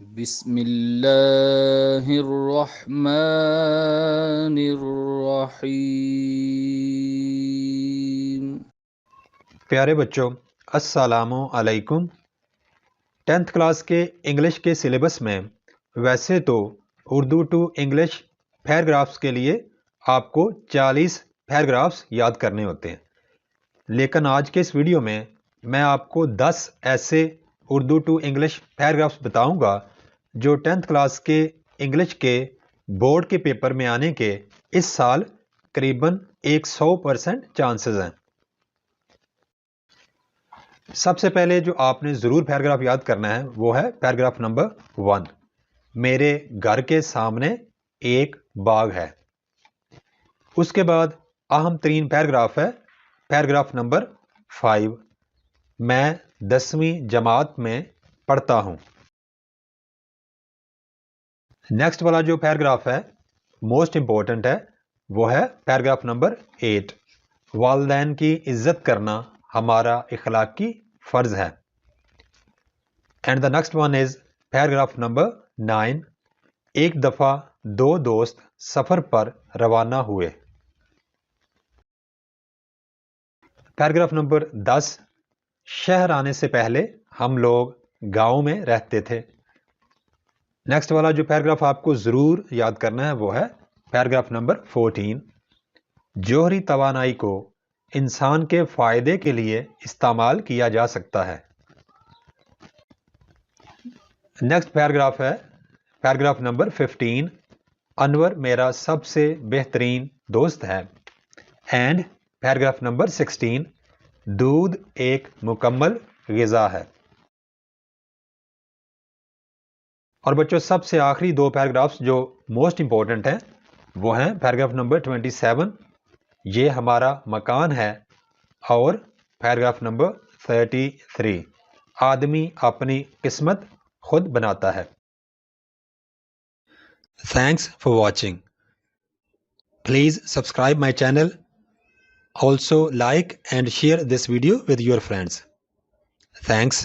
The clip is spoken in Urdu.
بسم اللہ الرحمن الرحیم۔ پیارے بچوں، السلام علیکم۔ 10th کلاس کے انگلش کے سلیبس میں ویسے تو اردو ٹو انگلش پیراگرافس کے لیے آپ کو 40 پیراگرافس یاد کرنے ہوتے ہیں، لیکن آج کے اس ویڈیو میں میں آپ کو 10 ایسے اردو ٹو انگلش پیراگرافس بتاؤں گا جو 10th کلاس کے انگلش کے بورڈ کے پیپر میں آنے کے اس سال قریباً 100% چانسز ہیں۔ سب سے پہلے جو آپ نے ضرور پیراگراف یاد کرنا ہے وہ ہے پیراگراف نمبر 1۔ میرے گھر کے سامنے ایک باغ ہے۔ اس کے بعد اہم ترین پیراگراف ہے پیراگراف نمبر 5۔ میں 10ویں جماعت میں پڑھتا ہوں۔ نیکسٹ والا جو پیراگراف ہے موسٹ امپورٹنٹ ہے وہ ہے پیراگراف نمبر 8۔ والدین کی عزت کرنا ہمارا اخلاقی فرض ہے۔ And the next one is paragraph number 9۔ ایک دفعہ 2 دوست سفر پر روانہ ہوئے۔ Paragraph number 10۔ شہر آنے سے پہلے ہم لوگ گاؤں میں رہتے تھے۔ نیکسٹ والا جو پیراگراف آپ کو ضرور یاد کرنا ہے وہ ہے پیراگراف نمبر 14۔ جوہری توانائی کو انسان کے فائدے کے لیے استعمال کیا جا سکتا ہے۔ نیکسٹ پیراگراف ہے پیراگراف نمبر 15۔ انور میرا سب سے بہترین دوست ہے۔ And paragraph number 16۔ دودھ ایک مکمل غذا ہے۔ اور بچوں سب سے آخری 2 پیراگرافس جو موسٹ امپورٹنٹ ہیں وہ ہیں پیراگراف نمبر 27۔ یہ ہمارا مکان ہے، اور پیراگراف نمبر 33۔ آدمی اپنی قسمت خود بناتا ہے۔ Thanks for watching. Please subscribe my channel. Also like and share this video with your friends. Thanks.